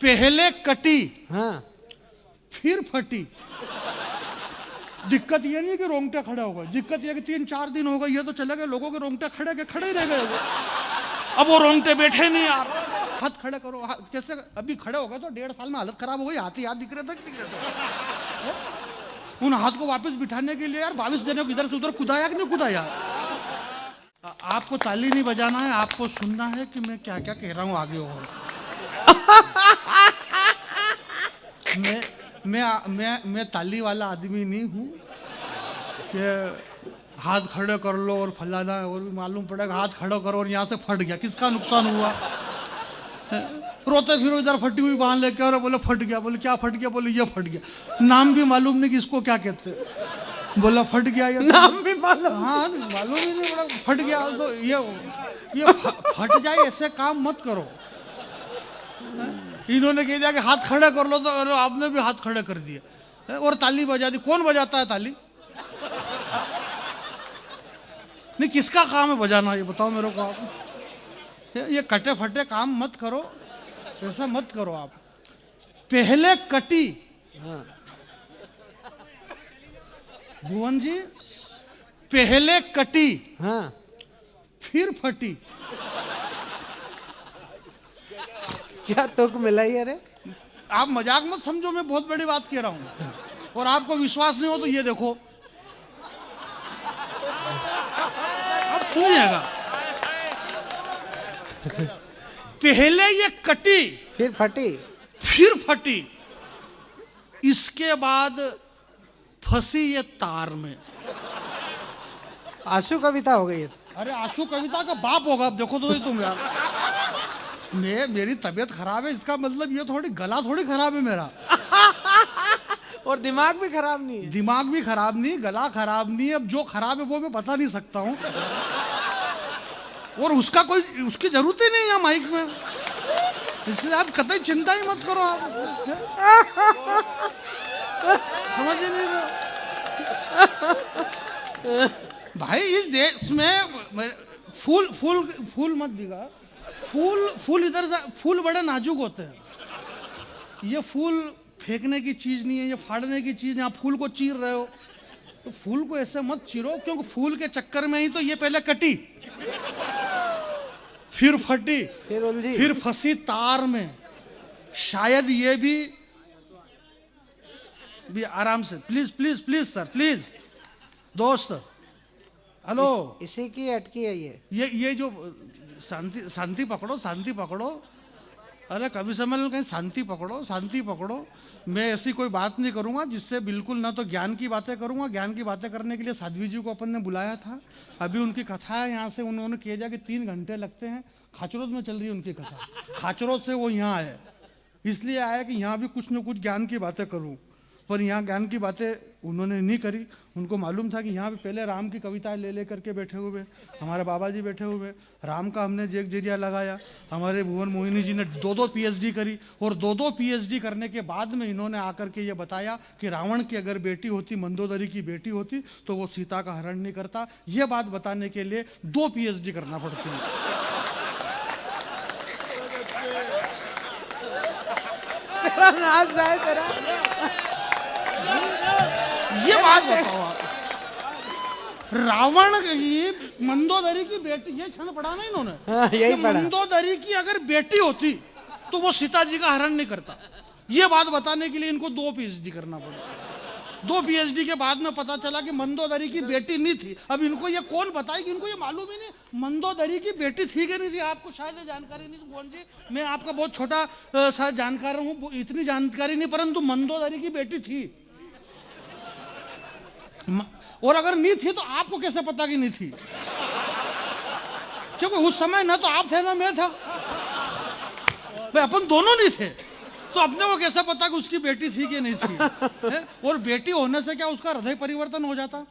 पहले कटी हाँ फिर फटी। दिक्कत ये नहीं कि रोंगटे खड़े हो गए, दिक्कत ये कि 3-4 दिन हो गए, ये तो चले गए, लोगों के रोंगटे खड़े के खड़े ही रह गए। अब वो रोंगटे बैठे नहीं यार। हाथ खड़े करो, कैसे अभी खड़े हो गए तो 1.5 साल में हालत खराब हो गई, हाथ ही हाथ दिख रहे थे, दिख रहे थे। उन हाथ को वापस बिठाने के लिए यार 22 जने को इधर से उधर कुदाया कि नहीं कुदाया। आपको ताली नहीं बजाना है, आपको सुनना है कि मैं क्या क्या कह रहा हूँ आगे। और मैं ताली वाला आदमी नहीं हूँ कि हाथ खड़े कर लो और फलाना, और भी मालूम पड़ेगा हाथ खड़े करो और यहाँ से फट गया, किसका नुकसान हुआ। रोते फिरो इधर फटी हुई बांध लेके, और बोले फट गया, बोले क्या फट गया, बोले ये फट गया, नाम भी मालूम नहीं कि इसको क्या कहते, बोला फट गया, ये नाम भी मालूम, हाँ मालूम ही नहीं, बोला फट गया। तो ये फट जाए ऐसे काम मत करो। इन्होंने कह दिया कि हाथ खड़े कर लो, तो आपने भी हाथ खड़े कर दिए और ताली बजा दी। कौन बजाता है ताली? नहीं, किसका काम है बजाना, ये बताओ मेरे को आप। ये कटे फटे काम मत करो, ऐसा मत करो आप। पहले कटी, हाँ भुवन जी, पहले कटी हाँ फिर फटी। क्या तुक मिला ही? अरे आप मजाक मत समझो, मैं बहुत बड़ी बात कह रहा हूं, और आपको विश्वास नहीं हो तो ये देखो, अब सुनिएगा। पहले ये कटी फिर फटी, फिर फटी, इसके बाद फंसी ये तार में। आंसू कविता हो गई है। अरे आंसू कविता का बाप होगा, अब देखो तो तुम यार। मेरी तबीयत खराब है, इसका मतलब ये थोड़ी गला थोड़ी खराब है मेरा। और दिमाग भी खराब नहीं है। दिमाग भी खराब नहीं, गला खराब नहीं, अब जो खराब है वो मैं बता नहीं सकता हूँ, और उसका कोई उसकी जरूरत ही नहीं है माइक में, इसलिए आप कतई चिंता ही मत करो। आप समझ ही नहीं रहे भाई। इस देश में फूल फूल फूल मत बिगा, फूल इधर से, फूल बड़े नाजुक होते हैं। ये फूल फेंकने की चीज नहीं है, ये फाड़ने की चीज नहीं। आप फूल को चीर रहे हो तो फूल को ऐसे मत चीरो, क्योंकि फूल के चक्कर में ही तो ये पहले कटी फिर फटी फिर उलझी, फिर फंसी तार में। शायद ये भी आराम से, please please please sir, please दोस्त, हेलो। इसी की अटकी है ये जो शांति पकड़ो, शांति पकड़ो। अरे कभी समझ कहीं शांति पकड़ो, शांति पकड़ो। मैं ऐसी कोई बात नहीं करूंगा जिससे बिल्कुल ना तो ज्ञान की बातें करूंगा। ज्ञान की बातें करने के लिए साध्वी जी को अपन ने बुलाया था, अभी उनकी कथा है। यहाँ से उन्होंने किया जा कि 3 घंटे लगते हैं, खाचरोद में चल रही है उनकी कथा, खाचरोद से वो यहाँ आए, इसलिए आया कि यहाँ भी कुछ न कुछ ज्ञान की बातें करूँ। पर यहाँ ज्ञान की बातें उन्होंने नहीं करी। उनको मालूम था कि यहाँ पे पहले राम की कविताएं ले करके बैठे हुए हमारे बाबा जी बैठे हुए, राम का हमने जेक जरिया लगाया। हमारे भुवन मोहिनी जी ने 2-2 PhD करी, और 2-2 PhD करने के बाद में इन्होंने आकर के ये बताया कि रावण की अगर बेटी होती, मंदोदरी की बेटी होती, तो वो सीता का हरण नहीं करता। ये बात बताने के लिए 2 PhD करना पड़ती है। नाच जाए तेरा। ये बात बताओ आप, रावण की मंदोदरी की बेटी, ये क्षण पढ़ा ना इन्होंने, हाँ, यही कि पढ़ा। मंदोदरी की अगर बेटी होती तो वो सीता जी का हरण नहीं करता। ये बात बताने के लिए इनको 2 PhD करना पड़ा। 2 PhD के बाद में पता चला कि मंदोदरी की बेटी नहीं थी। अब इनको ये कौन बताएगी, इनको ये मालूम ही नहीं मंदोदरी की बेटी थी कि नहीं थी। आपको शायद जानकारी नहीं थी भुवन जी, मैं आपका बहुत छोटा सा जानकार हूँ, इतनी जानकारी नहीं, परंतु मंदोदरी की बेटी थी। और अगर नहीं थी तो आपको कैसे पता कि नहीं थी? क्योंकि उस समय ना तो आप थे ना मैं था, भाई अपन दोनों नहीं थे, तो अपने को कैसे पता कि उसकी बेटी थी कि नहीं थी? है? और बेटी होने से क्या उसका हृदय परिवर्तन हो जाता?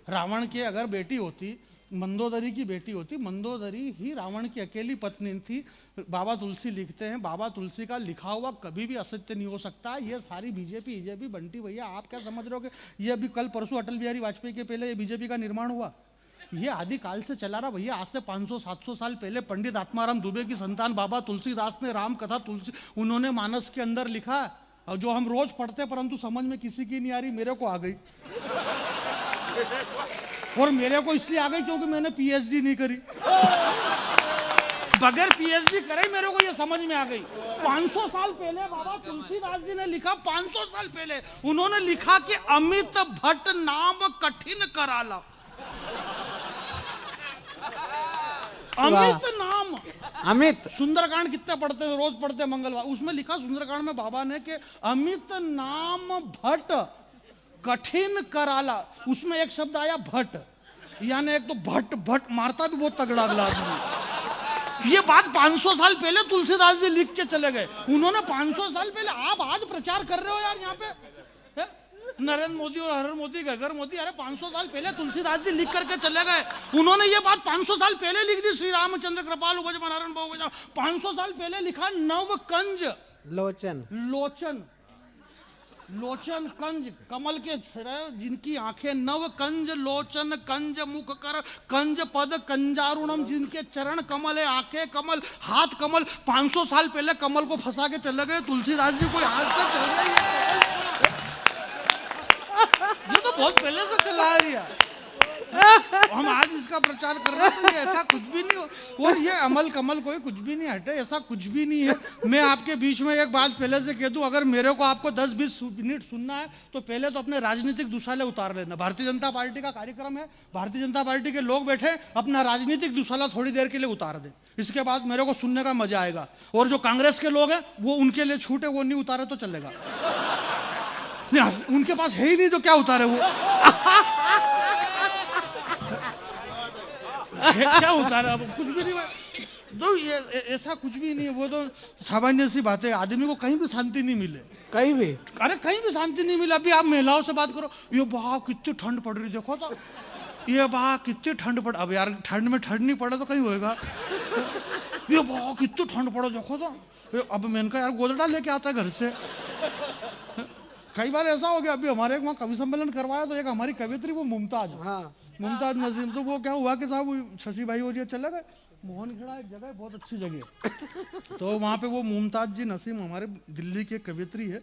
रावण की अगर बेटी होती, मंदोदरी की बेटी होती, मंदोदरी ही रावण की अकेली पत्नी थी। बाबा तुलसी लिखते हैं, बाबा तुलसी का लिखा हुआ कभी भी असत्य नहीं हो सकता। ये सारी बीजेपी बंटी भैया, आप क्या समझ रहे हो कि ये अभी कल परसों अटल बिहारी वाजपेयी के पहले ये बीजेपी का निर्माण हुआ? ये आदि काल से चला रहा भैया। आज से 500-700 साल पहले पंडित आत्माराम दुबे की संतान बाबा तुलसीदास ने राम कथा उन्होंने मानस के अंदर लिखा, और जो हम रोज पढ़ते परंतु समझ में किसी की नहीं आ रही, मेरे को आ गई। और मेरे को इसलिए आ गई क्योंकि मैंने पीएचडी नहीं करी। बगैर पीएचडी करे मेरे को ये समझ में आ गई। 500 साल पहले बाबा तुलसीदास जी ने लिखा, 500 साल पहले उन्होंने लिखा कि अमित भट्ट नाम कठिन कराला। अमित नाम, अमित। सुंदरकांड कितने पढ़ते हैं, रोज पढ़ते हैं मंगलवार, उसमें लिखा सुंदरकांड में बाबा ने कि अमित नाम भट्ट कठिन कराला। उसमें एक शब्द आया भट्ट, यानी एक तो भट्ट भट्ट मारता भी बहुत तगड़ा अगला आदमी। ये बात 500 साल पहले तुलसीदास जी लिख के चले गए। उन्होंने 500 साल पहले, आप आज प्रचार कर रहे हो यार यहाँ पे, नरेंद्र मोदी और हर मोदी घर घर मोदी। अरे 500 साल पहले तुलसीदास जी लिख करके चले गए। उन्होंने ये बात 500 साल पहले लिख दी। श्री रामचंद्र कृपाल उपज नारायण बहु 500 साल पहले लिखा नव कंज लोचन। लोचन लोचन कंज, कमल के जिनकी आंखें, नव कंज लोचन कंज मुख कर कंज पद कंजारुणम, जिनके चरण कमल है, आंखें कमल, हाथ कमल। 500 साल पहले कमल को फंसा के चले गए तुलसीदास जी। कोई आज तक चल गया? ये तो बहुत पहले से चला आ रही है। हम आज इसका प्रचार कर रहे हैं तो ये ऐसा कुछ भी नहीं हो। और ये अमल कमल कोई कुछ भी नहीं हटे, ऐसा कुछ भी नहीं है। मैं आपके बीच में एक बात पहले से कह दूं, अगर मेरे को आपको 10-20 मिनट सुनना है तो पहले तो अपने राजनीतिक दुशाले उतार लेना। भारतीय जनता पार्टी का कार्यक्रम है, भारतीय जनता पार्टी के लोग बैठे, अपना राजनीतिक दुशाला थोड़ी देर के लिए उतार दे, इसके बाद मेरे को सुनने का मजा आएगा। और जो कांग्रेस के लोग हैं वो, उनके लिए छूट है, वो नहीं उतारे तो चलेगा। नहीं, उनके पास है ही नहीं तो क्या उतारे वो। क्या उतारा, कुछ भी नहीं। तो ये ऐसा कुछ भी नहीं है, वो तो सामान्य सी बात है। आदमी को कहीं भी शांति नहीं मिले, कहीं भी, अरे कहीं भी शांति नहीं मिले। अभी आप महिलाओं से बात करो, ये वाह कितनी ठंड पड़ रही, देखो तो ये वाह कितनी ठंड पड़। अब यार ठंड में ठंड नहीं पड़े तो कहीं होएगा। ये वाह कितनी ठंड पड़ो, देखो तो। अब मैंने कहा यार गोदड़ा लेके आता है घर से। कई बार ऐसा हो गया, अभी हमारे वहाँ कवि सम्मेलन करवाया तो एक हमारी कवियत्री वो मुमताज, हाँ, मुमताज नसीम, तो वो क्या हुआ कि साहब वो शशि भाई और ये चले गए मोहनखेड़ा, एक जगह है बहुत अच्छी जगह। तो वहाँ पे वो मुमताज जी नसीम हमारे दिल्ली की कवियत्री है।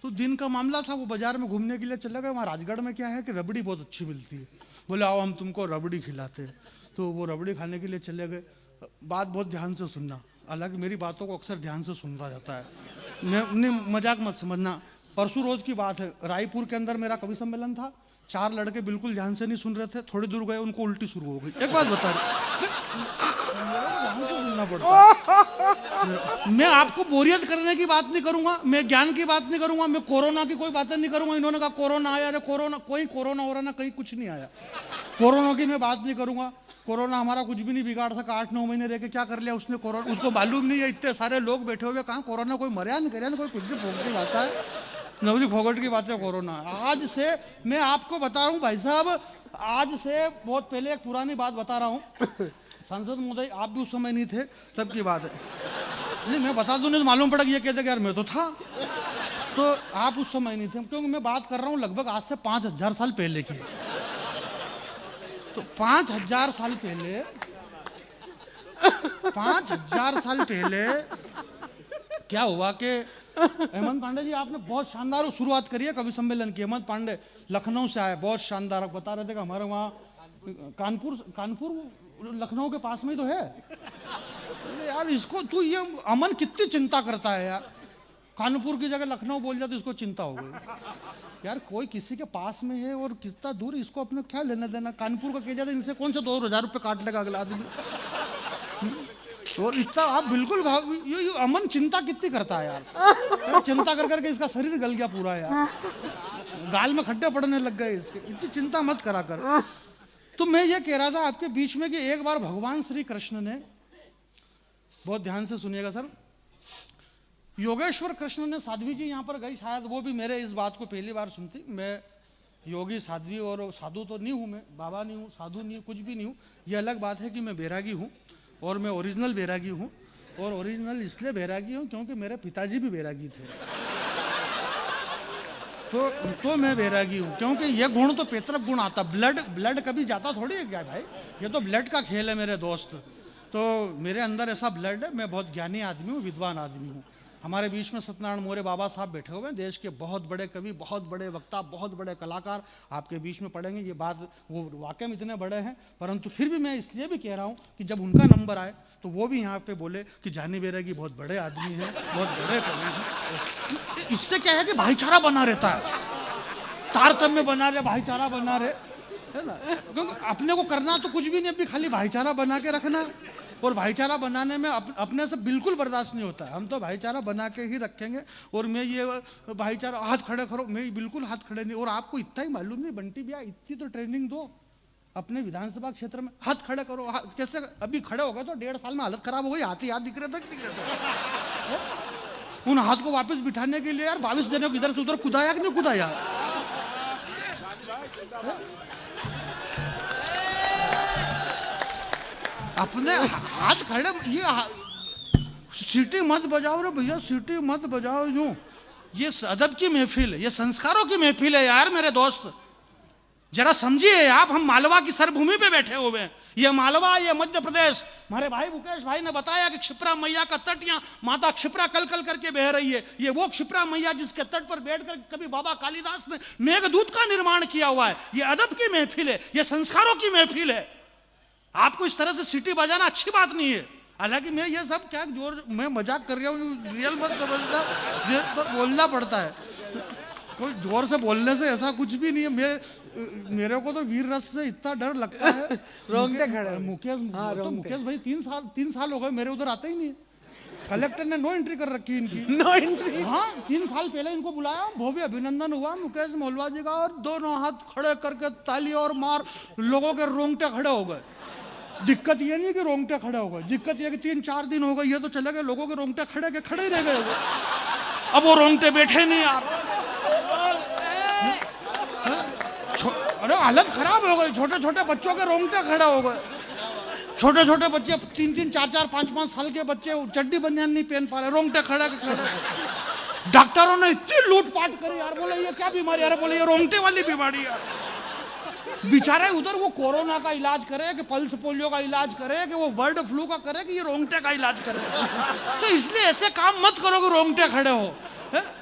तो दिन का मामला था, वो बाजार में घूमने के लिए चले गए। वहाँ राजगढ़ में क्या है कि रबड़ी बहुत अच्छी मिलती है। बोले आओ हम तुमको रबड़ी खिलाते। तो वो रबड़ी खाने के लिए चले गए। बात बहुत ध्यान से सुनना, हालांकि मेरी बातों को अक्सर ध्यान से सुनता जाता है, मैं मजाक मत समझना। परसों रोज की बात है, रायपुर के अंदर मेरा कवि सम्मेलन था। 4 लड़के बिल्कुल ध्यान से नहीं सुन रहे थे, थोड़ी दूर गए उनको उल्टी शुरू हो गई। एक बात बता रही, सुनना पड़ता। मैं आपको बोरियत करने की बात नहीं करूंगा, मैं ज्ञान की बात नहीं करूंगा, मैं कोरोना की कोई बातें नहीं करूंगा। इन्होंने कहा कोरोना आया, अरे कोरोना कोई कोरोना हो रहा ना, कहीं कुछ नहीं आया। कोरोना की मैं बात नहीं करूंगा। कोरोना हमारा कुछ भी नहीं बिगाड़ सका। 8-9 महीने रह के क्या कर लिया उसने कोरोना, उसको मालूम नहीं है। इतने सारे लोग बैठे हुए, कहाँ कोरोना कोई मरिया नहीं करया, कोई कुछ भी फोकट की बात है, नवरी फोकट की बात है कोरोना। आज से मैं आपको बता रहा हूँ भाई साहब, आज से बहुत पहले एक पुरानी बात बता रहा हूँ। सांसद महोदय आप भी उस समय नहीं थे, तब की बात है। नहीं मैं बता दूं, नहीं तो मालूम पड़ा कि ये कहते कि यार मैं तो था। तो आप उस समय नहीं थे, क्योंकि मैं बात कर रहा हूँ लगभग आज से 5000 साल पहले की। तो 5000 साल पहले, 5000 साल पहले क्या हुआ कि हेमंत पांडे जी आपने बहुत शानदार शुरुआत करी है कवि सम्मेलन की। हेमंत पांडे लखनऊ से आए, बहुत शानदार, बता रहे थे कि हमारे वहाँ कानपुर लखनऊ के पास में ही तो है। यार इसको तू ये अमन कितनी चिंता करता है यार, कानपुर की जगह लखनऊ बोल जाए तो इसको चिंता हो गई। यार कोई किसी के पास में है और कितना दूर, इसको अपने क्या लेना देना। कानपुर का कह जाता इनसे कौन सा 2000 रुपये काट लेगा अगला आदमी। और इतना आप बिल्कुल ये अमन चिंता कितनी करता है यार, चिंता कर करके इसका शरीर गल गया पूरा यार, गाल में खड्डे पड़ने लग गए इसके। इतनी चिंता मत करा कर। तो मैं ये कह रहा था आपके बीच में कि एक बार भगवान श्री कृष्ण ने, बहुत ध्यान से सुनिएगा सर, योगेश्वर कृष्ण ने, साध्वी जी यहाँ पर गई, शायद वो भी मेरे इस बात को पहली बार सुनती। मैं योगी साध्वी और साधु तो नहीं हूँ, मैं बाबा नहीं हूँ, साधु नहीं हूँ, कुछ भी नहीं हूँ। ये अलग बात है कि मैं बैरागी हूँ और मैं ओरिजिनल बैरागी हूँ। और ओरिजिनल इसलिए बैरागी हूँ क्योंकि मेरे पिताजी भी बैरागी थे। तो मैं बैरागी हूँ, क्योंकि ये गुण तो पैतृक गुण आता, ब्लड कभी जाता थोड़ी है क्या भाई, ये तो ब्लड का खेल है मेरे दोस्त। तो मेरे अंदर ऐसा ब्लड है, मैं बहुत ज्ञानी आदमी हूँ, विद्वान आदमी हूँ। हमारे बीच में सत्यनारायण मौर्य बाबा साहब बैठे हुए हैं, देश के बहुत बड़े कवि, बहुत बड़े वक्ता, बहुत बड़े कलाकार आपके बीच में पढ़ेंगे। ये बात वो वाकई में इतने बड़े हैं, परंतु फिर भी मैं इसलिए भी कह रहा हूँ कि जब उनका नंबर आए तो वो भी यहाँ पे बोले कि जानी बैरागी बहुत बड़े आदमी हैं, बहुत बड़े कवि हैं। इससे क्या है कि भाईचारा बना रहता है, तारतम्य बना रहे, भाईचारा बना रहे, है ना। क्योंकि अपने को करना तो कुछ भी नहीं, अभी खाली भाईचारा बना के रखना, और भाईचारा बनाने में अपने से बिल्कुल बर्दाश्त नहीं होता है। हम तो भाईचारा बना के ही रखेंगे। और मैं ये भाईचारा हाथ खड़े करो, मैं बिल्कुल हाथ खड़े नहीं। और आपको इतना ही मालूम नहीं बंटी भैया, इतनी तो ट्रेनिंग दो अपने विधानसभा क्षेत्र में, हाथ खड़े करो। कैसे अभी खड़े हो गए तो 1.5 साल में हालत खराब हो गई, हाथ ही हाथ दिख रहे थे। उन हाथ को वापस बिठाने के लिए यार 22 जने को इधर से उधर कुदाया कि नहीं कुदाया। अपने हाथ खड़े, ये सीटी मत बजाओ रे भैया, सीटी मत बजाओ यूं। ये अदब की महफिल है, ये संस्कारों की महफिल है यार मेरे दोस्त। जरा समझिए आप, हम मालवा की सरभूमि पे बैठे हुए हैं। ये मालवा, ये मध्य प्रदेश। हमारे भाई मुकेश भाई ने बताया कि क्षिप्रा मैया का तट, यहाँ माता क्षिप्रा कल कल करके बह रही है। ये वो क्षिप्रा मैया जिसके तट पर बैठकर कभी बाबा कालिदास ने मेघदूत का निर्माण किया हुआ है। ये अदब की महफिल है, ये संस्कारों की महफिल है। आपको इस तरह से सीटी बजाना अच्छी बात नहीं है। हालांकि मैं ये सब क्या जोर, मैं मजाक कर रहा हूँ, रियल मत समझना, तो बोलना पड़ता है। कोई जोर से बोलने से ऐसा कुछ भी नहीं है। मेरे को तो वीर रस से इतना डर लगता है। रोंगटे खड़े। मुकेश भाई 3 साल हो गए मेरे उधर आते ही नहीं। कलेक्टर ने नो एंट्री कर रखी इनकी, नो एंट्री। हाँ 3 साल पहले इनको बुलाया, भव्य अभिनंदन हुआ मुकेश मोलवा जी का, और दोनों हाथ खड़े करके ताली और मार, लोगों के रोंगटे खड़े हो गए। दिक्कत ये नहीं कि रोंगटे खड़े हो गए, दिक्कत ये कि 3-4 दिन हो गए, ये तो चले गए, लोगों के रोंगटे खड़े के खड़े ही रह गए। अब वो रोंगटे बैठे नहीं यार। अरे हालत खराब हो गई, छोटे छोटे बच्चों के रोंगटे खड़े हो गए। छोटे छोटे बच्चे 3-3, 4-4, 5-5 साल के बच्चे चड्डी बनियान नहीं पहन पा रहे, रोंगटे खड़े के खड़े। डॉक्टरों ने इतनी लूटपाट करी यार, बोले ये क्या बीमारी है, बोले ये रोंगटे वाली बीमारी यार। बेचारे उधर वो कोरोना का इलाज करे कि पल्स पोलियो का इलाज करे कि वो बर्ड फ्लू का करे कि ये रोंगटे का इलाज करे। तो इसलिए ऐसे काम मत करो कि रोंगटे खड़े हो।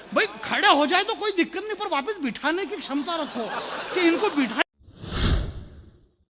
भाई खड़े हो जाए तो कोई दिक्कत नहीं, पर वापस बिठाने की क्षमता रखो कि इनको बिठा